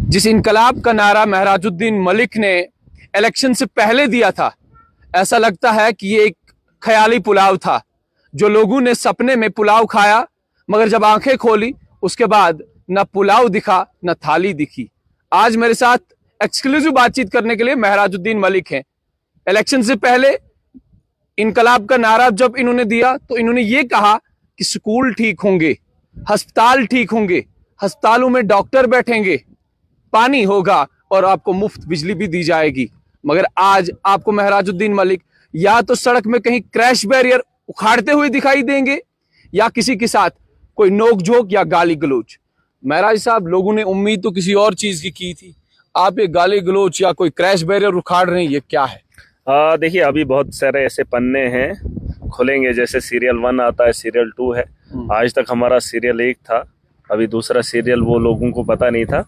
जिस इनकलाब का नारा महराजुद्दीन मलिक ने इलेक्शन से पहले दिया था, ऐसा लगता है कि ये एक ख्याली पुलाव था। जो लोगों ने सपने में पुलाव खाया, मगर जब आंखें खोली उसके बाद न पुलाव दिखा न थाली दिखी। आज मेरे साथ एक्सक्लूसिव बातचीत करने के लिए महराजुद्दीन मलिक हैं। इलेक्शन से पहले इनकलाब का नारा जब इन्होंने दिया तो इन्होंने ये कहा कि स्कूल ठीक होंगे, अस्पताल ठीक होंगे, अस्पतालों में डॉक्टर बैठेंगे, पानी होगा और आपको मुफ्त बिजली भी दी जाएगी। मगर आज आपको महराजुद्दीन मलिक या तो सड़क में कहीं क्रैश बैरियर उखाड़ते हुए दिखाई देंगे या किसी के साथ कोई नोक-झोंक या गाली गलौज। महराज साहब, लोगों ने उम्मीद तो किसी और चीज की थी, आप ये गाली गलौज या कोई क्रैश बैरियर उखाड़ रहे हैं, ये क्या है? देखिए, अभी बहुत सारे ऐसे पन्ने हैं खुलेंगे, जैसे सीरियल 1 आता है, सीरियल 2 है। आज तक हमारा सीरियल 1 था, अभी दूसरा सीरियल वो लोगों को पता नहीं था।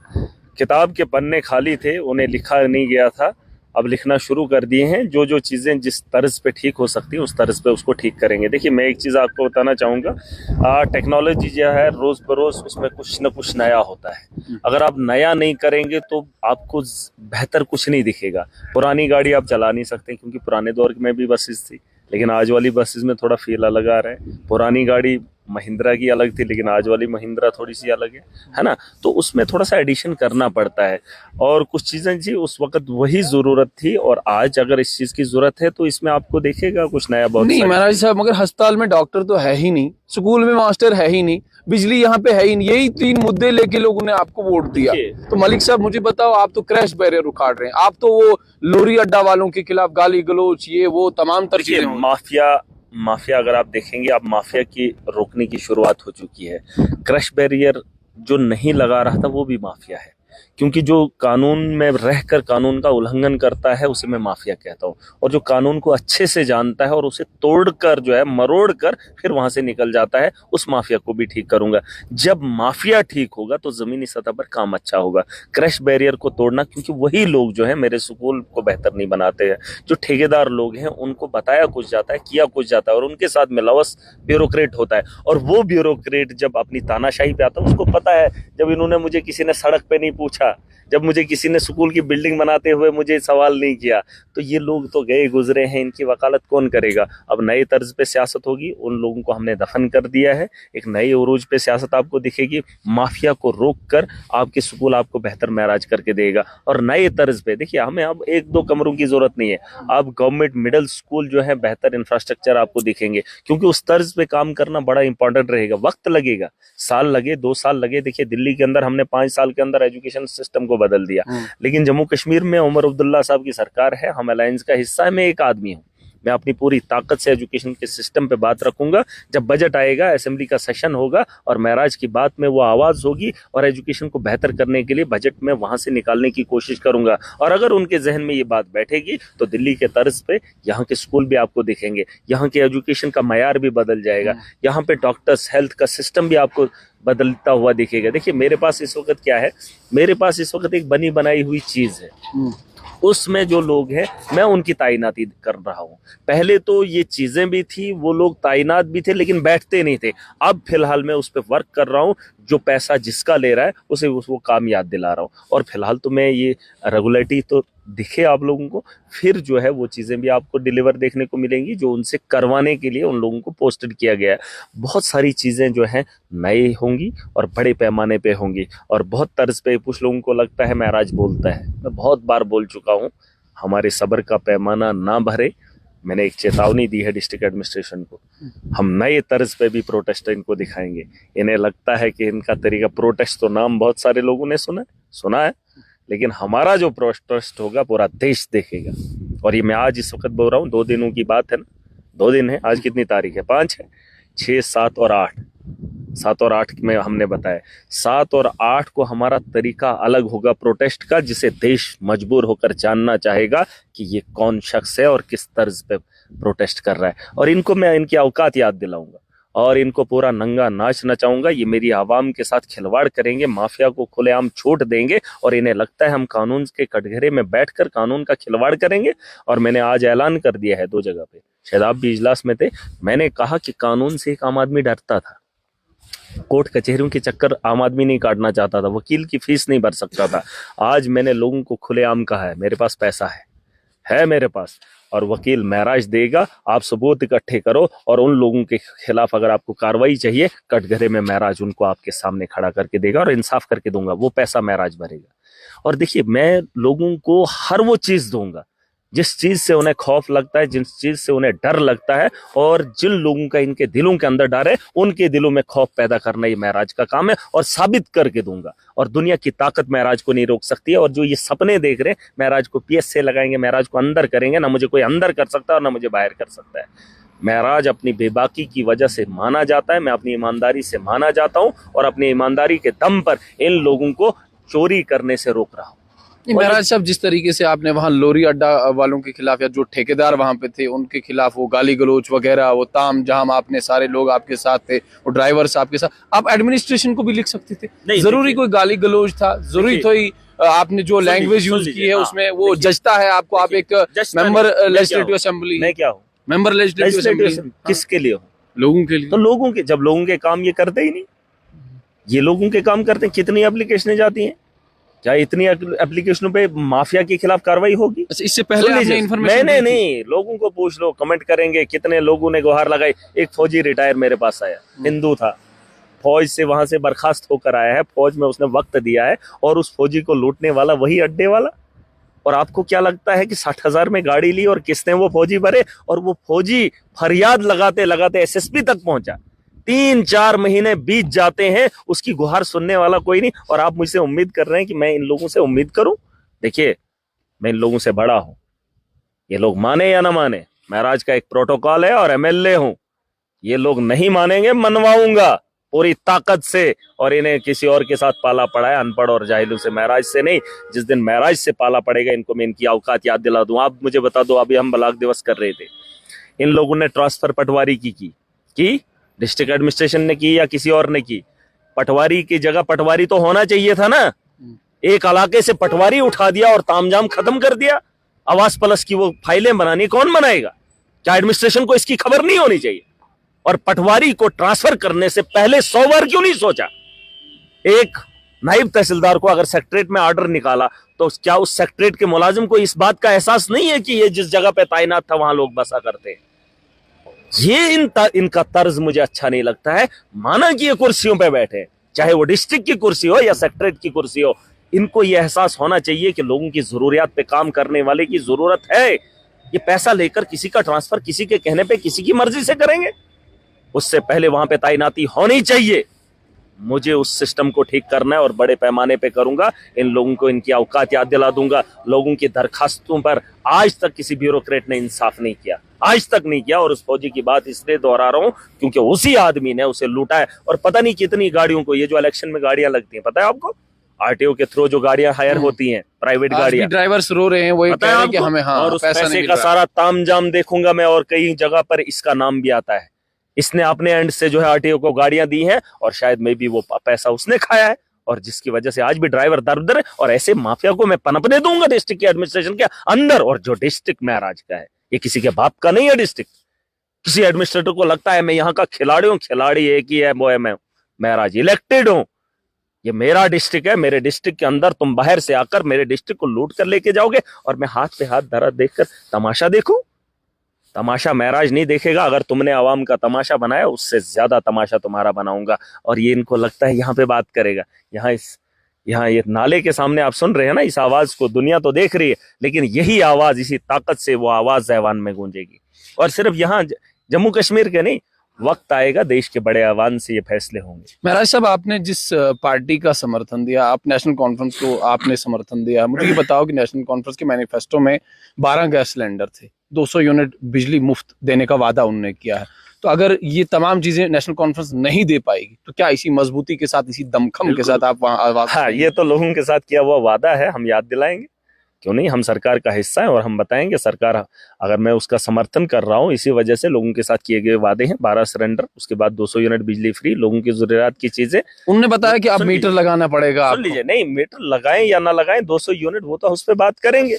किताब के पन्ने खाली थे, उन्हें लिखा नहीं गया था, अब लिखना शुरू कर दिए हैं। जो जो चीज़ें जिस तर्ज पे ठीक हो सकती है उस तर्ज पे उसको ठीक करेंगे। देखिए, मैं एक चीज़ आपको बताना चाहूँगा, टेक्नोलॉजी जो है रोज़ बरोज़ उसमें कुछ न कुछ नया होता है। अगर आप नया नहीं करेंगे तो आपको बेहतर कुछ नहीं दिखेगा। पुरानी गाड़ी आप चला नहीं सकते, क्योंकि पुराने दौर में भी बसेस थी, लेकिन आज वाली बसेस में थोड़ा फील अलग आ रहा है। पुरानी गाड़ी महिंद्रा की अलग थी, लेकिन आज वाली महिंद्रा थोड़ी सी अलग है ना। तो उसमें थोड़ा सा एडिशन करना पड़ता है, और कुछ चीज़ें जी उस वक्त वही ज़रूरत थी, और आज अगर इस चीज़ की ज़रूरत है तो इसमें आपको देखेगा कुछ नया बहुत नहीं महाराज साहब, मगर अस्पताल में डॉक्टर तो है ही नहीं, स्कूल में मास्टर है ही नहीं, बिजली यहाँ पे है ही नहीं। यही 3 मुद्दे लेके लोगों ने आपको वोट दिया। तो मलिक साहब, मुझे बताओ, आप तो क्रैश बैरियर उखाड़ रहे हैं, आप तो वो लोरी अड्डा वालों के खिलाफ गाली गलौज, ये वो तमाम तर चीजें। माफिया अगर आप देखेंगे, आप माफिया की रोकने की शुरुआत हो चुकी है। क्रश बैरियर जो नहीं लगा रहा था वो भी माफिया है, क्योंकि जो कानून में रहकर कानून का उल्लंघन करता है उसे मैं माफिया कहता हूँ। और जो कानून को अच्छे से जानता है और उसे तोड़कर जो है मरोड़ कर फिर वहां से निकल जाता है, उस माफिया को भी ठीक करूंगा। जब माफिया ठीक होगा तो जमीनी सतह पर काम अच्छा होगा। क्रैश बैरियर को तोड़ना, क्योंकि वही लोग जो है मेरे स्कूल को बेहतर नहीं बनाते हैं। जो ठेकेदार लोग हैं उनको बताया कुछ जाता है, किया कुछ जाता है, और उनके साथ मिलावस ब्यूरोक्रेट होता है। और वो ब्यूरोक्रेट जब अपनी तानाशाही पे आता है, उसको पता है, जब इन्होंने मुझे किसी ने सड़क पे नहीं पूछा, जब मुझे किसी ने स्कूल की बिल्डिंग बनाते हुए मुझे सवाल नहीं किया, तो ये लोग तो गए गुजरे हैं, इनकी वकालत कौन करेगा। अब नए तर्ज पे सियासत होगी, उन लोगों को हमने दफन कर दिया है। एक नए उरूज पे सियासत आपको दिखेगी, माफिया को रोक कर आपके स्कूल आपको बेहतर महराज करके देगा। और नए तर्ज पे देखिए, हमें अब 1-2 कमरों की जरूरत नहीं है, अब गवर्नमेंट मिडिल स्कूल जो है बेहतर इंफ्रास्ट्रक्चर आपको दिखेंगे, क्योंकि उस तर्ज पे काम करना बड़ा इंपॉर्टेंट रहेगा। वक्त लगेगा, साल लगे, 2 साल लगे। देखिए, दिल्ली के अंदर हमने 5 साल के अंदर एजुकेशन सिस्टम को बदल दिया, लेकिन जम्मू कश्मीर में उमर अब्दुल्ला साहब की सरकार है, हम अलायंस का हिस्सा है। मैं एक आदमी हूँ, मैं अपनी पूरी ताकत से एजुकेशन के सिस्टम पे बात रखूंगा। जब बजट आएगा, असेंबली का सेशन होगा और महराज की बात में वो आवाज होगी, और एजुकेशन को बेहतर करने के लिए बजट में वहां से निकालने की कोशिश करूंगा। और अगर उनके जहन में ये बात बैठेगी तो दिल्ली के तर्ज पे यहाँ के स्कूल भी आपको दिखेंगे, यहाँ के एजुकेशन का मयार भी बदल जाएगा, यहाँ पे डॉक्टर्स, हेल्थ का सिस्टम भी आपको बदलता हुआ दिखेगा। देखिए, मेरे पास इस वक्त क्या है, मेरे पास इस वक्त एक बनी बनाई हुई चीज है, उसमें जो लोग हैं मैं उनकी तैनाती कर रहा हूँ। पहले तो ये चीजें भी थी, वो लोग तैनात भी थे लेकिन बैठते नहीं थे। अब फिलहाल मैं उस पर वर्क कर रहा हूँ, जो पैसा जिसका ले रहा है उसे वो काम याद दिला रहा हूँ। और फिलहाल तो मैं ये रेगुलेटरी तो दिखे आप लोगों को, फिर जो है वो चीज़ें भी आपको डिलीवर देखने को मिलेंगी जो उनसे करवाने के लिए उन लोगों को पोस्टेड किया गया है। बहुत सारी चीज़ें जो हैं नई होंगी और बड़े पैमाने पे होंगी, और बहुत तर्ज पे कुछ लोगों को लगता है महराज बोलता है, मैं बहुत बार बोल चुका हूँ, हमारे सब्र का पैमाना ना भरे। मैंने एक चेतावनी दी है डिस्ट्रिक्ट एडमिनिस्ट्रेशन को, हम नए तर्ज पे भी प्रोटेस्ट इनको दिखाएंगे। इन्हें लगता है कि इनका तरीका प्रोटेस्ट, तो नाम बहुत सारे लोगों ने सुना है, लेकिन हमारा जो प्रोटेस्ट होगा पूरा देश देखेगा। और ये मैं आज इस वक्त बोल रहा हूँ, 2 दिनों की बात है ना, 2 दिन है, आज कितनी तारीख है, 5 है, 6, 7 और 8, 7 और 8 में हमने बताया 7 और 8 को हमारा तरीका अलग होगा प्रोटेस्ट का, जिसे देश मजबूर होकर जानना चाहेगा कि ये कौन शख्स है और किस तर्ज पे प्रोटेस्ट कर रहा है। और इनको मैं इनकी औकात याद दिलाऊंगा और इनको पूरा नंगा नाच नचाऊंगा। ये मेरी आवाम के साथ खिलवाड़ करेंगे, माफिया को खुलेआम छूट देंगे, और इन्हें लगता है हम कानून के कटघरे में बैठकर कानून का खिलवाड़ करेंगे। और मैंने आज ऐलान कर दिया है 2 जगह पे, शायद आप भी इजलास में थे, मैंने कहा कि कानून से एक आम आदमी डरता था, कोर्ट कचहरियों के चक्कर आम आदमी नहीं काटना चाहता था, वकील की फीस नहीं भर सकता था। आज मैंने लोगों को खुलेआम कहा है मेरे पास पैसा है मेरे पास, और वकील महराज देगा, आप सबूत इकट्ठे करो, और उन लोगों के खिलाफ अगर आपको कार्रवाई चाहिए कटघरे में महराज उनको आपके सामने खड़ा करके देगा और इंसाफ करके दूंगा, वो पैसा महराज भरेगा। और देखिए मैं लोगों को हर वो चीज दूंगा जिस चीज से उन्हें खौफ लगता है, जिस चीज से उन्हें डर लगता है, और जिन लोगों का इनके दिलों के अंदर डर है उनके दिलों में खौफ पैदा करना ये महराज का काम है, और साबित करके दूंगा। और दुनिया की ताकत महराज को नहीं रोक सकती है। और जो ये सपने देख रहे हैं महराज को पीएस से लगाएंगे, महराज को अंदर करेंगे, ना मुझे कोई अंदर कर सकता है और ना मुझे बाहर कर सकता है। महराज अपनी बेबाकी की वजह से माना जाता है, मैं अपनी ईमानदारी से माना जाता हूं, और अपनी ईमानदारी के दम पर इन लोगों को चोरी करने से रोक रहा हूं। महराज साहब, जिस तरीके से आपने वहां लोरी अड्डा वालों के खिलाफ या जो ठेकेदार वहां पे थे उनके खिलाफ वो गाली गलौज वगैरह, वो ताम झाम, आपने सारे लोग आपके साथ थे, वो ड्राइवर्स आपके साथ, आप एडमिनिस्ट्रेशन को भी लिख सकते थे। जरूरी कोई गाली गलौज था? जरूरी थोड़ी आपने जो लैंग्वेज यूज की है उसमें वो जजता है आपको? आप एक मेंबर लेजिस्लेटिव असेंबली, मैं क्या हूँ मेंबर लेजिस्लेटिव असेंबली, किसके लिए हूँ? लोगों के लिए। तो लोगों के, जब लोगों के काम ये करते ही नहीं, ये लोगों के काम करते हैं। कितनी एप्लीकेशनें जाती हैं? क्या इतनी एप्लीकेशनों पे माफिया के खिलाफ कार्रवाई होगी? इससे पहले आपने इन्फॉर्मेशन नहीं, लोगों को पूछ लो, कमेंट करेंगे कितने लोगों ने गुहार लगाई। एक फौजी रिटायर मेरे पास आया, हिंदू था, फौज से वहां से बर्खास्त होकर आया है, फौज में उसने वक्त दिया है, और उस फौजी को लूटने वाला वही अड्डे वाला। और आपको क्या लगता है कि 60,000 में गाड़ी ली और किसने वो फौजी भरे? और वो फौजी फरियाद लगाते लगाते एसएसपी तक पहुंचा। 3-4 महीने बीत जाते हैं, उसकी गुहार सुनने वाला कोई नहीं। और आप मुझसे उम्मीद कर रहे हैं कि मैं इन लोगों से उम्मीद करूं? देखिए मैं इन लोगों से बड़ा हूं, ये लोग माने या ना माने, महराज का एक प्रोटोकॉल है और एमएलए हूं। ये लोग नहीं मानेंगे, मनवाऊंगा पूरी ताकत से। और इन्हें किसी और के साथ पाला पड़ा है, अनपढ़ और जाहिलों से, महराज से नहीं। जिस दिन महराज से पाला पड़ेगा इनको मैं इनकी औकात याद दिला दूं। आप मुझे बता दो, अभी हम बलाक दिवस कर रहे थे, इन लोगों ने ट्रांसफर पटवारी की डिस्ट्रिक्ट एडमिनिस्ट्रेशन ने की या किसी और ने की? पटवारी की जगह पटवारी तो होना चाहिए था ना। एक इलाके से पटवारी उठा दिया और तामझाम खत्म कर दिया। आवास प्लस की वो फाइलें बनानी कौन बनाएगा? क्या एडमिनिस्ट्रेशन को इसकी खबर नहीं होनी चाहिए? और पटवारी को ट्रांसफर करने से पहले 100 बार क्यों नहीं सोचा? एक नायब तहसीलदार को अगर सेक्रेटरीट में ऑर्डर निकाला तो क्या उस सेक्रेटरीट के मुलाजिम को इस बात का एहसास नहीं है कि ये जिस जगह पे तैनात था वहां लोग बसा करते हैं? ये इनका तर्ज मुझे अच्छा नहीं लगता है। माना कि ये कुर्सियों पे बैठे, चाहे वो डिस्ट्रिक्ट की कुर्सी हो या सेक्रेटरीट की कुर्सी हो, इनको ये एहसास होना चाहिए कि लोगों की जरूरियात पे काम करने वाले की जरूरत है। ये पैसा लेकर किसी का ट्रांसफर किसी के कहने पे किसी की मर्जी से करेंगे? उससे पहले वहां पे तैनाती होनी चाहिए। मुझे उस सिस्टम को ठीक करना है और बड़े पैमाने पे करूंगा। इन लोगों को इनकी औकात याद दिला दूंगा। लोगों की दरखास्तों पर आज तक किसी ब्यूरोक्रेट ने इंसाफ नहीं किया, आज तक नहीं किया। और उस फौजी की बात इसलिए दोहरा रहा हूं क्योंकि उसी आदमी ने उसे लूटा है। और पता नहीं कितनी गाड़ियों को, ये जो इलेक्शन में गाड़ियां लगती हैं, पता है आपको? आरटीओ के थ्रू जो गाड़ियां हायर होती हैं, प्राइवेट गाड़ियां, ड्राइवर्स रो रहे हैं, वो कह रहे हैं कि हमें और उस पैसे का सारा तामझाम देखूंगा मैं। और कई जगह पर इसका नाम भी आता है, इसने अपने एंड से जो है आरटीओ को गाड़ियां दी हैं, और शायद में भी वो पैसा उसने खाया है, और जिसकी वजह से आज भी ड्राइवर दर है। और ऐसे माफिया को मैं पनपने दूंगा डिस्ट्रिक्ट की एडमिनिस्ट्रेशन के अंदर। और जो डिस्ट्रिक्ट महराज का है, ये किसी के बाप का नहीं है डिस्ट्रिक्ट। किसी एडमिनिस्ट्रेटर को लगता है मैं यहाँ का खिलाड़ी हूँ, खिलाड़ी एक ही है, वो है मैं महराज, इलेक्टेड हूँ। ये मेरा डिस्ट्रिक्ट है, मेरे डिस्ट्रिक्ट के अंदर तुम बाहर से आकर मेरे डिस्ट्रिक्ट को लूट कर लेके जाओगे, और मैं हाथ पे हाथ धरा देखकर तमाशा देखूं? तमाशा महराज नहीं देखेगा। अगर तुमने आवाम का तमाशा बनाया, उससे ज्यादा तमाशा तुम्हारा बनाऊंगा। और ये इनको लगता है यहाँ पे बात करेगा, यहाँ ये नाले के सामने आप सुन रहे हैं ना, इस आवाज को दुनिया तो देख रही है, लेकिन यही आवाज, इसी ताकत से वो आवाज ऐवान में गूंजेगी। और सिर्फ यहाँ जम्मू कश्मीर के नहीं, वक्त आएगा देश के बड़े ऐवान से ये फैसले होंगे। महराज साहब, आपने जिस पार्टी का समर्थन दिया, आप नेशनल कॉन्फ्रेंस को आपने समर्थन दिया, मुझे ये बताओ कि नेशनल कॉन्फ्रेंस के मैनिफेस्टो में 12 गैस सिलेंडर थे, 200 यूनिट बिजली मुफ्त देने का वादा उन्होंने किया है। तो अगर ये तमाम चीजें नेशनल कॉन्फ्रेंस नहीं दे पाएगी तो क्या इसी मजबूती के साथ, इसी दमखम के साथ आप वहां आवाज? हाँ, ये तो लोगों के साथ किया हुआ वादा है, हम याद दिलाएंगे, क्यों नहीं। हम सरकार का हिस्सा है और हम बताएंगे सरकार, अगर मैं उसका समर्थन कर रहा हूं इसी वजह से, लोगों के साथ किए गए वादे हैं। 12 सिलेंडर, उसके बाद 200 यूनिट बिजली फ्री, लोगों की जरूरियात की चीजें। उन्होंने बताया कि अब मीटर लगाना पड़ेगा। सुन लीजिए, नहीं मीटर लगाएं या ना लगाएं, 200 यूनिट वो तो उस पर बात करेंगे,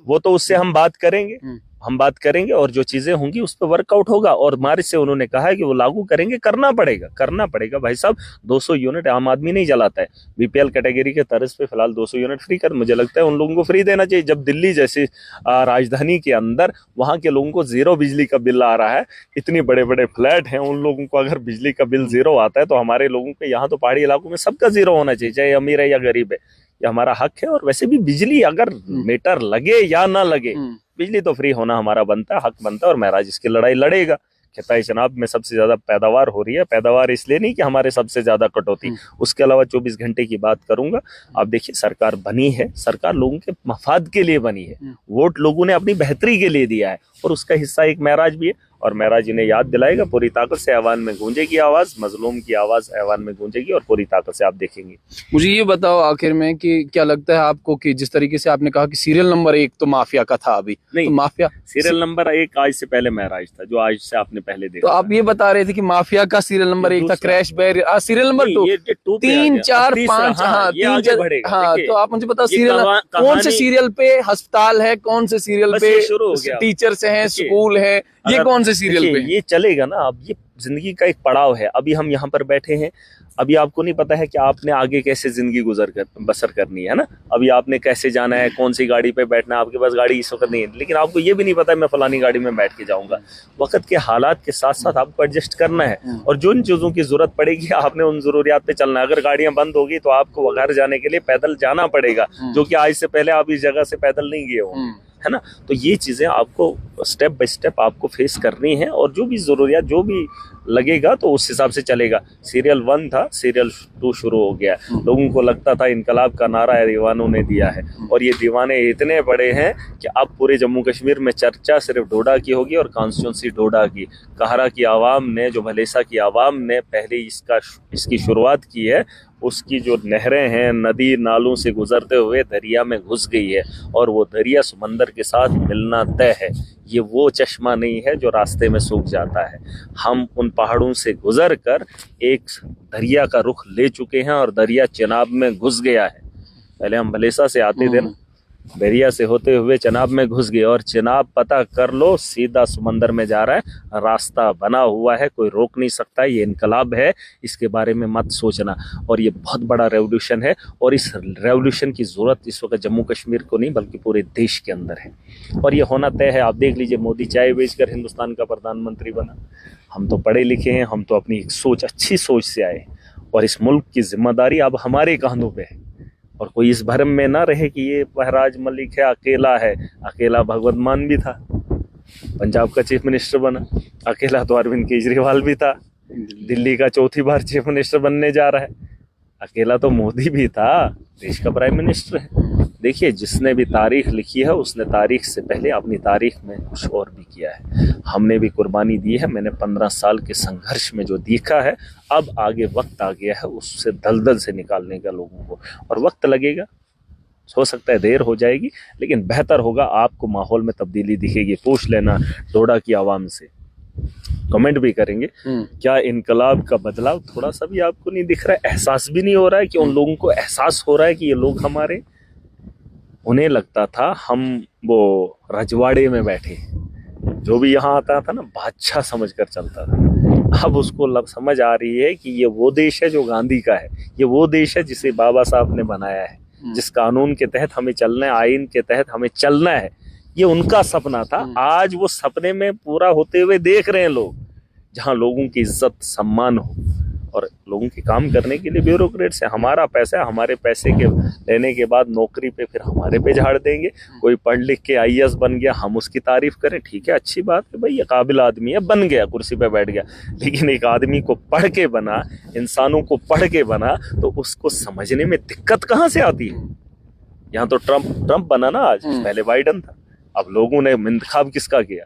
वो तो उससे हम बात करेंगे। हम बात करेंगे और जो चीजें होंगी उस पर वर्कआउट होगा। और मार्च से उन्होंने कहा है कि वो लागू करेंगे, करना पड़ेगा भाई साहब। 200 यूनिट आम आदमी नहीं जलाता है, बीपीएल कैटेगरी के तर्ज पे फिलहाल 200 यूनिट फ्री कर, मुझे लगता है उन लोगों को फ्री देना चाहिए। जब दिल्ली जैसी राजधानी के अंदर वहां के लोगों को जीरो बिजली का बिल आ रहा है, इतनी बड़े बड़े फ्लैट हैं, उन लोगों को अगर बिजली का बिल जीरो आता है तो हमारे लोगों के यहाँ तो पहाड़ी इलाकों में सबका जीरो होना चाहिए, चाहे अमीर है या गरीब है। ये हमारा हक है। और वैसे भी बिजली अगर मीटर लगे या ना लगे, बिजली तो फ्री होना हमारा बनता है, हक बनता है। और महराज इसकी लड़ाई लड़ेगा। कहता है जनाब में सबसे ज्यादा पैदावार हो रही है, पैदावार इसलिए नहीं कि हमारे सबसे ज्यादा कटौती, उसके अलावा 24 घंटे की बात करूंगा। आप देखिए सरकार बनी है, सरकार लोगों के मफाद के लिए बनी है, वोट लोगों ने अपनी बेहतरी के लिए दिया है और उसका हिस्सा एक महराज भी है। और महराज इन्हें याद दिलाएगा, पूरी ताकत से ऐवान में गूंजेगी आवाज, मजलूम की आवाज ऐवान में गूंजेगी और पूरी ताकत से आप देखेंगे। मुझे ये बताओ आखिर में कि क्या लगता है आपको कि जिस तरीके से आपने कहा कि सीरियल नंबर 1 तो माफिया का था, अभी नहीं, तो माफिया सीरियल नंबर 1 आज से पहले महराज था, जो आज से आपने पहले देखा। तो आप ये बता रहे थे कि माफिया का सीरियल नंबर 1 था, क्रैश बैरियर सीरियल नंबर 2, 3, 4, 5, हाँ 3, हाँ। तो आप मुझे बताओ सीरियल कौन से सीरियल पे अस्पताल है, कौन से सीरियल पे टीचर्स हैं, स्कूल है, ये कौन से सीरियल पे ये चलेगा ना। अब ये जिंदगी का एक पड़ाव है। अभी हम यहाँ पर बैठे हैं, अभी आपको नहीं पता है कि आपने आगे कैसे जिंदगी बसर करनी है ना। अभी आपने कैसे जाना है, कौन सी गाड़ी पे बैठना है, आपके पास गाड़ी इस वक्त नहीं है, लेकिन आपको ये भी नहीं पता है मैं फलानी गाड़ी में बैठ के जाऊंगा। वक्त के हालात के साथ साथ आपको एडजस्ट करना है और जिन चीजों की जरूरत पड़ेगी आपने उन जरूरियात पे चलना है। अगर गाड़ियां बंद होगी तो आपको घर जाने के लिए पैदल जाना पड़ेगा, जो कि आज से पहले आप इस जगह से पैदल नहीं गए होंगे, है ना। तो ये चीजें आपको स्टेप बाय स्टेप आपको फेस करनी है और जो भी जरूरियात जो भी लगेगा तो उस हिसाब से चलेगा। सीरियल 1 था, सीरियल 2 शुरू हो गया। लोगों को लगता था इनकलाब का नारा दीवानों ने दिया है और ये दीवाने इतने बड़े हैं कि अब पूरे जम्मू कश्मीर में चर्चा सिर्फ डोडा की होगी और कॉन्स्टिट्यूंसी डोडा की। काहरा की आवाम ने, जो भलेसा की आवाम ने पहले इसकी शुरुआत की है, उसकी जो नहरें हैं नदी नालों से गुजरते हुए दरिया में घुस गई है और वो दरिया समंदर के साथ मिलना तय है। ये वो चश्मा नहीं है जो रास्ते में सूख जाता है। हम उन पहाड़ों से गुजर कर एक दरिया का रुख ले चुके हैं और दरिया चिनाब में घुस गया है। पहले हम भलेसा से आते थे ना, बैरिया से होते हुए चिनाब में घुस गए और चिनाब पता कर लो सीधा समंदर में जा रहा है। रास्ता बना हुआ है, कोई रोक नहीं सकता। ये इनकलाब है, इसके बारे में मत सोचना। और ये बहुत बड़ा रेवोल्यूशन है और इस रेवोल्यूशन की जरूरत इस वक्त जम्मू कश्मीर को नहीं बल्कि पूरे देश के अंदर है और ये होना तय है। आप देख लीजिए, मोदी चाय बेचकर हिंदुस्तान का प्रधानमंत्री बना। हम तो पढ़े लिखे हैं, हम तो अपनी सोच, अच्छी सोच से आए और इस मुल्क की जिम्मेदारी अब हमारे कांधों पे है। और कोई इस भरम में ना रहे कि ये महराज मलिक है, अकेला है। अकेला भगवत मान भी था, पंजाब का चीफ मिनिस्टर बना। अकेला तो अरविंद केजरीवाल भी था, दिल्ली का 4थी बार चीफ मिनिस्टर बनने जा रहा है। अकेला तो मोदी भी था, देश का प्राइम मिनिस्टर है। देखिए, जिसने भी तारीख लिखी है उसने तारीख से पहले अपनी तारीख में कुछ और भी किया है। हमने भी कुर्बानी दी है। मैंने 15 साल के संघर्ष में जो देखा है, अब आगे वक्त आ गया है उससे दलदल से निकालने का लोगों को, और वक्त लगेगा। हो सकता है देर हो जाएगी, लेकिन बेहतर होगा। आपको माहौल में तब्दीली दिखेगी। पूछ लेना डोडा की आवाम से, कमेंट भी करेंगे, क्या इनकलाब का बदलाव थोड़ा सा भी आपको नहीं दिख रहा है? एहसास भी नहीं हो रहा है कि उन लोगों को एहसास हो रहा है कि ये लोग हमारे, उन्हें लगता था हम वो रजवाड़े में बैठे, जो भी यहाँ आता था ना बादशाह समझकर चलता था। अब उसको समझ आ रही है कि ये वो देश है जो गांधी का है, ये वो देश है जिसे बाबा साहब ने बनाया है, जिस कानून के तहत हमें चलना है, आइन के तहत हमें चलना है। ये उनका सपना था, आज वो सपने में पूरा होते हुए देख रहे हैं लोग, जहाँ लोगों की इज्जत सम्मान हो और लोगों के काम करने के लिए ब्यूरोक्रेट्स है। हमारा पैसा है, हमारे पैसे के लेने के बाद नौकरी पे फिर हमारे पे झाड़ देंगे। कोई पढ़ लिख के IAS बन गया, हम उसकी तारीफ करें, ठीक है, अच्छी बात है भाई, ये काबिल आदमी है, बन गया, कुर्सी पे बैठ गया। लेकिन एक आदमी को पढ़ के बना, इंसानों को पढ़ के बना, तो उसको समझने में दिक्कत कहाँ से आती है? यहाँ तो ट्रंप बना ना आज, पहले बाइडन था। अब लोगों ने इंतखाब किसका किया?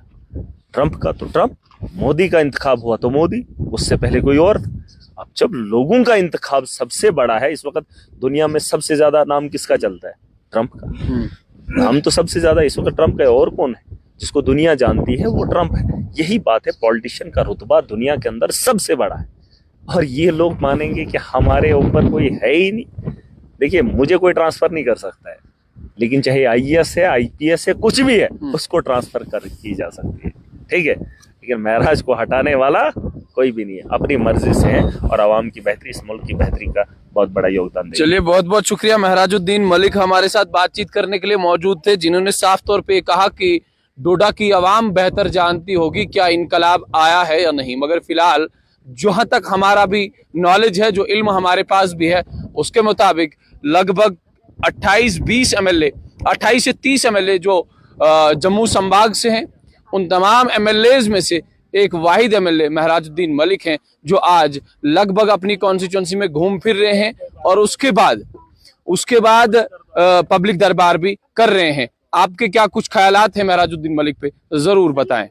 ट्रंप का। तो ट्रंप, मोदी का इंतखाब हुआ तो मोदी, उससे पहले कोई और था। अब जब लोगों का इंतखाब सबसे बड़ा है, इस वक्त दुनिया में सबसे ज्यादा नाम किसका चलता है? ट्रंप का। नाम तो सबसे ज्यादा इस वक्त ट्रंप का है, और कौन है जिसको दुनिया जानती है? वो ट्रंप है। यही बात है, पॉलिटिशियन का रुतबा दुनिया के अंदर सबसे बड़ा है और ये लोग मानेंगे कि हमारे ऊपर कोई है ही नहीं। देखिए, मुझे कोई ट्रांसफर नहीं कर सकता है, लेकिन चाहे आईएएस है, आईपीएस है, कुछ भी है, उसको ट्रांसफर कर की जा सकती है, ठीक है। लेकिन महराज को हटाने वाला कोई भी नहीं है, अपनी मर्जी से है और आवाम की बेहतरी, इस मुल्क की बेहतरी का बहुत बड़ा योगदान देंगे। चलिए, बहुत बहुत शुक्रिया। महराजुद्दीन मलिक हमारे साथ बातचीत करने के लिए मौजूद थे, जिन्होंने साफ तौर पे कहा कि डोडा की आवाम बेहतर जानती होगी क्या इनकलाब आया है या नहीं, मगर फिलहाल जहां तक हमारा भी नॉलेज है, जो इल्म हमारे पास भी है, उसके मुताबिक लगभग 28-20 एमएलए, 28 से 30 एमएलए जो जम्मू संभाग से हैं, उन तमाम एमएलएज में से एक वाहिद एमएलए महराजुद्दीन मलिक हैं, जो आज लगभग अपनी कॉन्स्टिट्यूंसी में घूम फिर रहे हैं और उसके बाद पब्लिक दरबार भी कर रहे हैं। आपके क्या कुछ ख्यालात हैं महराजुद्दीन मलिक पे, जरूर बताएं।